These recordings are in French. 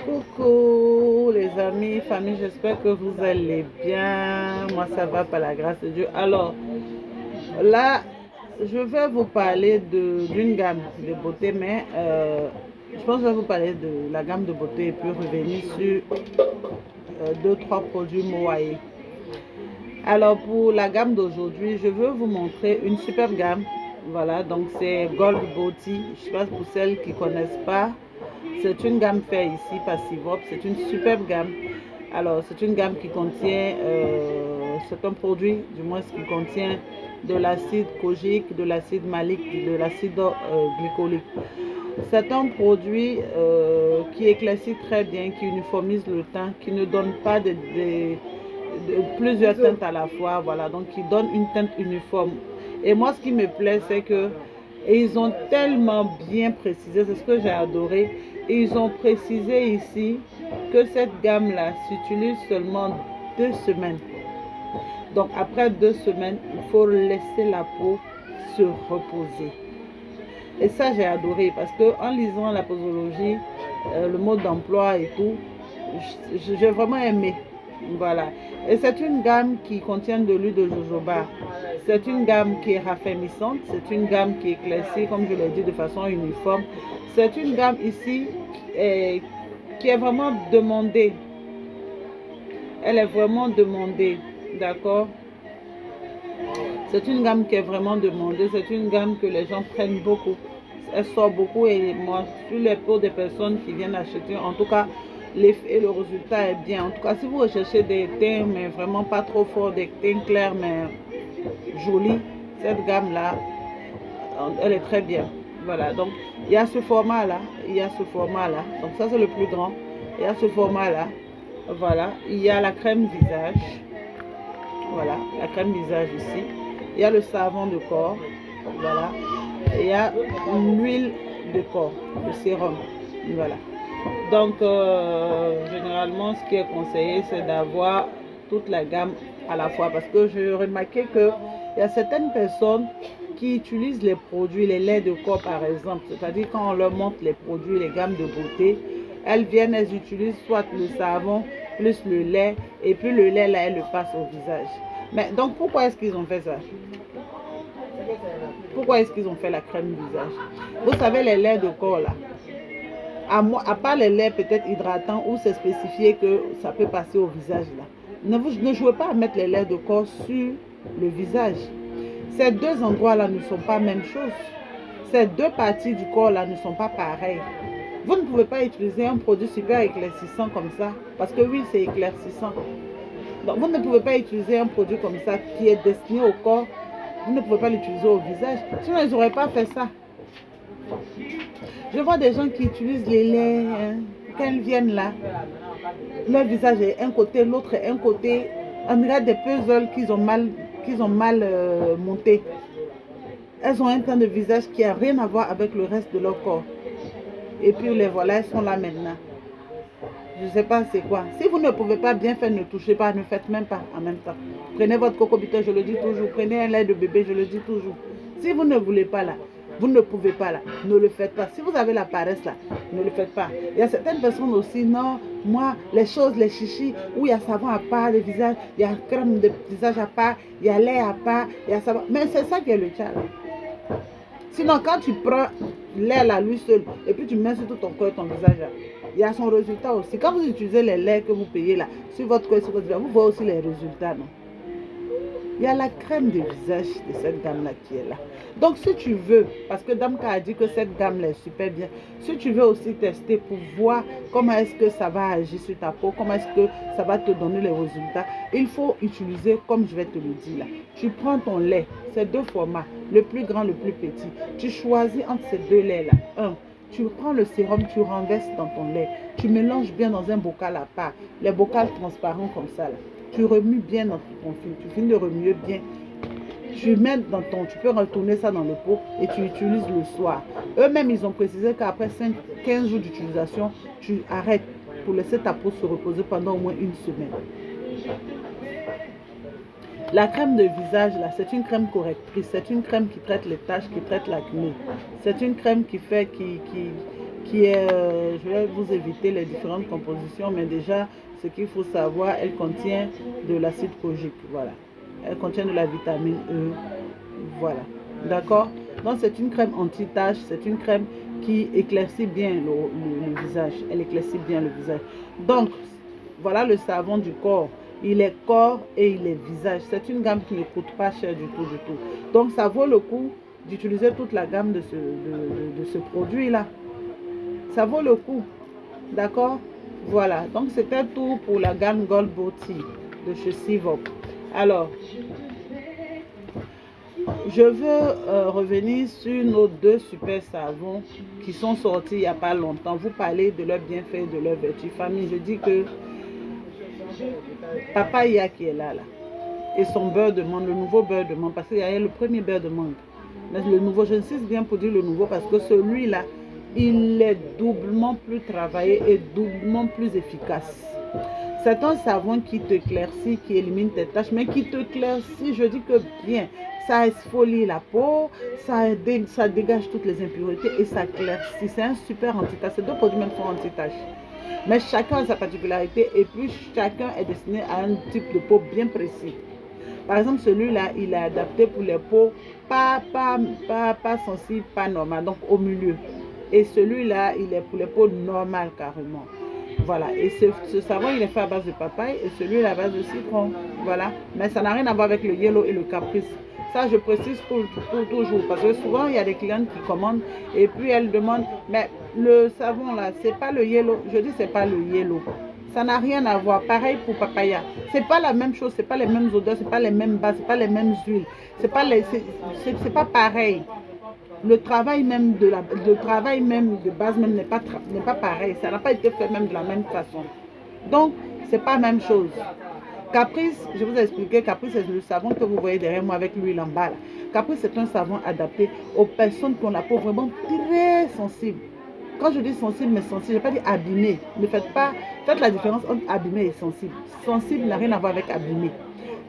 Coucou les amis, famille, j'espère que vous allez bien. Moi ça va par la grâce de Dieu. Alors là, je vais vous parler d'une gamme de beauté, mais je pense que je vais vous parler de la gamme de beauté et puis revenir sur deux, trois produits Moaï. Alors pour la gamme d'aujourd'hui, je veux vous montrer une superbe gamme. Voilà, donc c'est Gold Beauty. Je sais pas pour celles qui ne connaissent pas. C'est une gamme faite ici par Sivop. C'est une superbe gamme. Alors c'est une gamme qui contient, c'est un produit du moins qui contient de l'acide kojique, de l'acide malique, de l'acide glycolique. C'est un produit qui éclaircit très bien, qui uniformise le teint, qui ne donne pas de plusieurs teintes à la fois, voilà, donc qui donne une teinte uniforme. Et moi, ce qui me plaît, c'est que ils ont tellement bien précisé, c'est ce que j'ai adoré. Ils ont précisé ici que cette gamme-là s'utilise seulement 2 semaines. Donc après 2 semaines, il faut laisser la peau se reposer. Et ça, j'ai adoré parce que en lisant la posologie, le mode d'emploi et tout, j'ai vraiment aimé. Voilà. Et c'est une gamme qui contient de l'huile de jojoba. C'est une gamme qui est raffermissante. C'est une gamme qui est éclaircie, comme je l'ai dit, de façon uniforme. C'est une gamme ici qui est vraiment demandée. Elle est vraiment demandée. D'accord? C'est une gamme qui est vraiment demandée. C'est une gamme que les gens prennent beaucoup. Elle sort beaucoup et moi, sur les peaux des personnes qui viennent acheter, en tout cas, l'effet et le résultat est bien. En tout cas, si vous recherchez des teints, mais vraiment pas trop forts, des teints clairs, mais jolis, cette gamme-là, elle est très bien. Voilà, donc il y a ce format-là, il y a ce format-là. Donc ça, c'est le plus grand. Il y a ce format-là. Voilà, il y a la crème visage. Voilà, la crème visage ici. Il y a le savon de corps. Voilà. Et il y a l'huile de corps, le sérum. Voilà. Donc, généralement, ce qui est conseillé, c'est d'avoir toute la gamme à la fois. Parce que j'ai remarqué qu'il y a certaines personnes qui utilisent les produits, les laits de corps par exemple. C'est-à-dire quand on leur montre les produits, les gammes de beauté, elles viennent, elles utilisent soit le savon, plus le lait. Et puis le lait, là, elles le passent au visage. Mais donc, pourquoi est-ce qu'ils ont fait ça? Pourquoi est-ce qu'ils ont fait la crème visage? Vous savez, les laits de corps, là, à part les laits peut-être hydratants où c'est spécifié que ça peut passer au visage là. Ne jouez pas à mettre les laits de corps sur le visage. Ces deux endroits là ne sont pas la même chose. Ces deux parties du corps là ne sont pas pareilles. Vous ne pouvez pas utiliser un produit super éclaircissant comme ça. Parce que oui, c'est éclaircissant. Donc vous ne pouvez pas utiliser un produit comme ça qui est destiné au corps. Vous ne pouvez pas l'utiliser au visage. Sinon, ils n'auraient pas fait ça. Je vois des gens qui utilisent les laits, quand elles viennent là, leur visage est un côté, l'autre est un côté. On dirait des puzzles qu'ils ont mal montés. Elles ont un teint de visage qui n'a rien à voir avec le reste de leur corps. Et puis les voilà, elles sont là maintenant. Je ne sais pas c'est quoi. Si vous ne pouvez pas bien faire, ne touchez pas, ne faites même pas en même temps. Prenez votre coco butter, je le dis toujours. Prenez un lait de bébé, je le dis toujours. Si vous ne voulez pas là, vous ne pouvez pas là, ne le faites pas. Si vous avez la paresse là, ne le faites pas. Il y a certaines personnes aussi, non, moi, les choses, les chichis, où il y a savon à part, le visage, il y a crème de visage à part, il y a lait à part, il y a savon. Mais c'est ça qui est le cas là. Sinon, quand tu prends lait là, lui seul, et puis tu mets sur tout ton corps et ton visage là, il y a son résultat aussi. Quand vous utilisez les laits que vous payez là, sur votre corps et sur votre visage, vous voyez aussi les résultats, non? Il y a la crème de visage de cette gamme-là qui est là. Donc, si tu veux, parce que Damka a dit que cette gamme-là est super bien, si tu veux aussi tester pour voir comment est-ce que ça va agir sur ta peau, comment est-ce que ça va te donner les résultats, il faut utiliser, comme je vais te le dire là, tu prends ton lait, c'est deux formats, le plus grand, le plus petit. Tu choisis entre ces deux laits-là. Tu prends le sérum, tu renverses dans ton lait, tu mélanges bien dans un bocal à part, les bocals transparents comme ça là. Tu remues bien dans ton film, tu finis de remuer bien. Tu mets dans tu peux retourner ça dans le pot et tu utilises le soir. Eux-mêmes, ils ont précisé qu'après 15 jours d'utilisation, tu arrêtes pour laisser ta peau se reposer pendant au moins une semaine. La crème de visage, là, c'est une crème correctrice. C'est une crème qui traite les taches, qui traite l'acné. C'est une crème qui qui est, je vais vous éviter les différentes compositions, mais déjà, ce qu'il faut savoir, elle contient de l'acide kojique, voilà. Elle contient de la vitamine E, voilà. D'accord? Donc, c'est une crème anti-tache, c'est une crème qui éclaircit bien le visage. Elle éclaircit bien le visage. Donc, voilà le savon du corps. Il est corps et il est visage. C'est une gamme qui ne coûte pas cher du tout, du tout. Donc, ça vaut le coup d'utiliser toute la gamme de ce produit-là. Ça vaut le coup. D'accord? Voilà. Donc, c'était tout pour la gamme Gold Beauty de chez Sivop. Alors, je veux revenir sur nos deux super savons qui sont sortis il n'y a pas longtemps. Vous parlez de leurs bienfaits, de leurs vertus. Famille, je dis que Papaya qui est là, et son beurre de menthe, le nouveau beurre de menthe, parce qu'il y a le premier beurre de menthe. Mais le nouveau, j'insiste bien pour dire le nouveau, parce que celui-là, il est doublement plus travaillé et doublement plus efficace. C'est un savon qui te éclaircit, qui élimine tes taches, mais qui te éclaircit, je dis que bien. Ça exfolie la peau, ça dégage toutes les impuretés et ça éclaircit. C'est un super anti-tache. Ces deux produits même sont anti-taches. Mais chacun a sa particularité et puis chacun est destiné à un type de peau bien précis. Par exemple, celui-là, il est adapté pour les peaux pas sensibles, pas normales, donc au milieu. Et celui-là, il est pour les peaux normales carrément. Voilà, et ce savon, il est fait à base de papaye et celui-là à base de citron. Voilà, mais ça n'a rien à voir avec le yellow et le caprice. Ça, je précise toujours, parce que souvent, il y a des clientes qui commandent et puis elles demandent, mais le savon là, c'est pas le yellow. Je dis, c'est pas le yellow. Ça n'a rien à voir. Pareil pour papaya. C'est pas la même chose, c'est pas les mêmes odeurs, c'est pas les mêmes bases, c'est pas les mêmes huiles. C'est pas pareil. Le travail même de base même n'est pas pareil. Ça n'a pas été fait même de la même façon. Donc, c'est pas la même chose. Caprice, je vous ai expliqué, Caprice c'est le savon que vous voyez derrière moi avec l'huile en bas. Caprice c'est un savon adapté aux personnes qui ont la peau vraiment très sensible. Quand je dis sensible, mais sensible, je ne vais pas dire abîmé. Faites la différence entre abîmé et sensible. Sensible n'a rien à voir avec abîmé.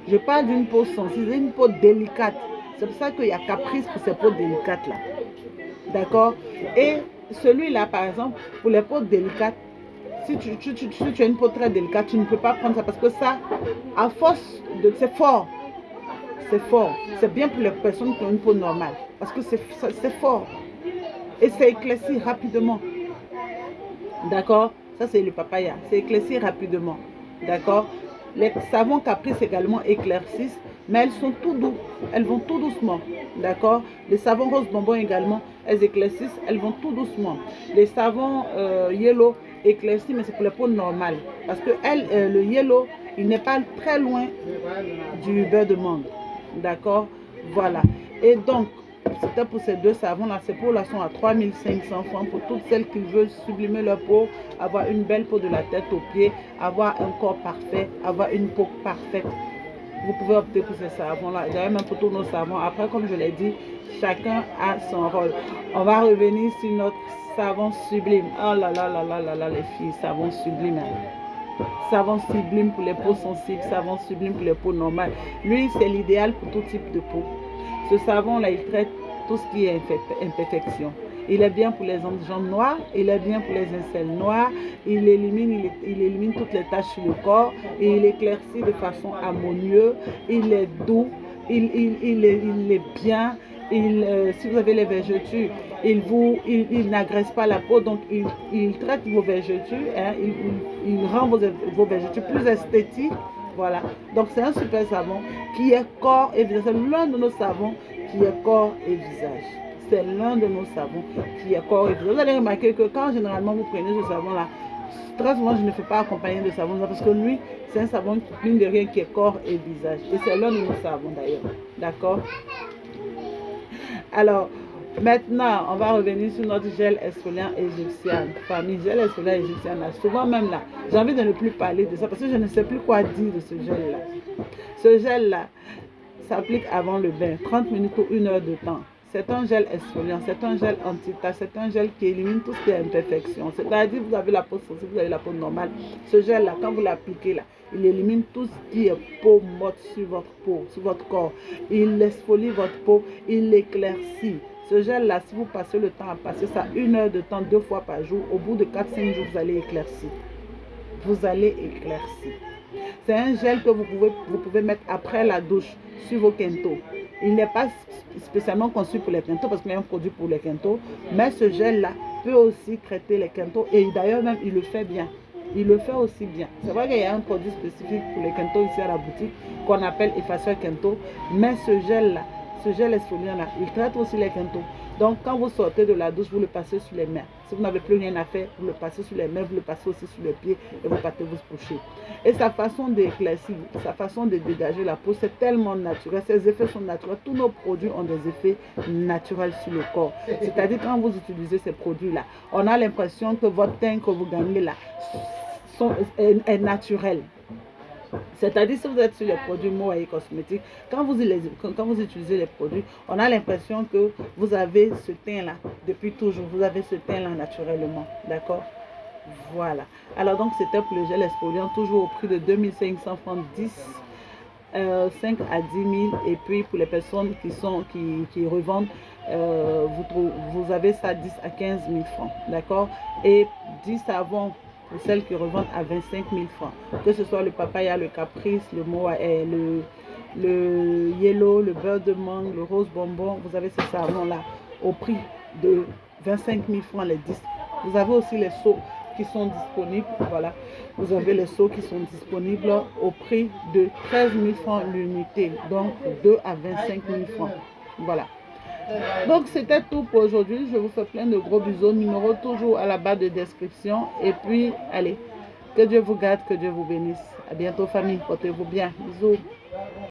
Je parle d'une peau sensible, une peau délicate. C'est pour ça qu'il y a Caprice pour ces peaux délicates là. D'accord? Et celui-là, par exemple, pour les peaux délicates, si tu as une peau très délicate, tu ne peux pas prendre ça parce que ça, à force de... C'est fort. C'est fort. C'est bien pour les personnes qui ont une peau normale. Parce que c'est fort. Et c'est éclairci rapidement. D'accord? Ça, c'est le papaya. C'est éclairci rapidement. D'accord? Les savons Caprice également éclaircissent, mais elles sont tout doux. Elles vont tout doucement. D'accord? Les savons rose bonbon également, elles éclaircissent, elles vont tout doucement. Les savons yellow éclaircis, mais c'est pour les peaux normales. Parce que le yellow, il n'est pas très loin du beurre de menthe. D'accord? Voilà. Et donc, c'était pour ces deux savons-là. Ces peaux-là sont à 3500 francs pour toutes celles qui veulent sublimer leur peau, avoir une belle peau de la tête aux pieds, avoir un corps parfait, avoir une peau parfaite. Vous pouvez opter pour ces savons-là. D'ailleurs, même pour tous nos savons. Après, comme je l'ai dit, chacun a son rôle. On va revenir sur notre savon sublime. Oh là là là là là là, les filles, savon sublime. Hein. Savon sublime pour les peaux sensibles, savon sublime pour les peaux normales. Lui, c'est l'idéal pour tout type de peau. Ce savon-là, il traite tout ce qui est imperfection. Il est bien pour les jambes noires, il est bien pour les aisselles noires, il élimine toutes les taches sur le corps, et il éclaircit de façon harmonieuse, il est doux, il est bien, si vous avez les vergetures, il n'agresse pas la peau, donc il traite vos vergetures, hein, il rend vos vergetures plus esthétiques. Voilà, donc c'est un super savon qui est corps et visage. C'est l'un de nos savons qui est corps et visage. C'est l'un de nos savons qui est corps et visage. Vous allez remarquer que quand généralement vous prenez ce savon-là, très souvent je ne fais pas accompagner de savon parce que lui, c'est un savon, mine de rien, qui est corps et visage. Et c'est l'un de nos savons d'ailleurs. D'accord? Alors, maintenant, on va revenir sur notre gel exfoliant égyptien. Famille gel exfoliant égyptien, là. Souvent même là, j'ai envie de ne plus parler de ça parce que je ne sais plus quoi dire de ce gel-là. Ce gel-là s'applique avant le bain, 30 minutes ou 1 heure de temps. C'est un gel exfoliant, c'est un gel anti-tache, c'est un gel qui élimine tout ce qui est imperfection. C'est-à-dire vous avez la peau sensible, vous avez la peau normale. Ce gel-là, quand vous l'appliquez là, il élimine tout ce qui est peau morte sur votre peau, sur votre corps. Il exfolie votre peau, il l'éclaircit. Ce gel-là, si vous passez le temps à passer ça 1 heure de temps 2 fois par jour, au bout de 4-5 jours, vous allez éclaircir. Vous allez éclaircir. C'est un gel que vous pouvez mettre après la douche sur vos quintos. Il n'est pas spécialement conçu pour les quintos parce qu'il y a un produit pour les quintos, mais ce gel-là peut aussi traiter les quintos et d'ailleurs même il le fait bien. Il le fait aussi bien. C'est vrai qu'il y a un produit spécifique pour les quintos ici à la boutique qu'on appelle effaceur quinto, mais ce gel-là, ce gel exfoliant-là, il traite aussi les quintos. Donc, quand vous sortez de la douche, vous le passez sur les mains. Si vous n'avez plus rien à faire, vous le passez sur les mains, vous le passez aussi sur les pieds et vous partez vous coucher. Et sa façon d'éclaircir, sa façon de dégager la peau, c'est tellement naturel. Ses effets sont naturels. Tous nos produits ont des effets naturels sur le corps. C'est-à-dire, quand vous utilisez ces produits-là, on a l'impression que votre teint que vous gagnez là est naturel. C'est-à-dire, si vous êtes sur les produits Moa et cosmétiques, quand vous utilisez les produits, on a l'impression que vous avez ce teint-là depuis toujours. Vous avez ce teint-là naturellement. D'accord? Voilà. Alors, donc, c'était pour le gel exfoliant, toujours au prix de 2500 francs, 5 à 10 000. Et puis, pour les personnes qui revendent, vous avez ça 10 à 15 000 francs. D'accord? Et 10 savons pour celles qui revendent à 25 000 francs. Que ce soit le papaya, le caprice, le moa, le yellow, le beurre de mangue, le rose bonbon, vous avez ces savons-là au prix de 25 000 francs les 10. Vous avez aussi les seaux qui sont disponibles. Voilà. Vous avez les seaux qui sont disponibles au prix de 13 000 francs l'unité. Donc 2 à 25 000 francs. Voilà. Donc c'était tout pour aujourd'hui. Je vous fais plein de gros bisous. Numéro toujours à la barre de description. Et puis, allez, que Dieu vous garde, que Dieu vous bénisse. À bientôt famille, portez-vous bien. Bisous.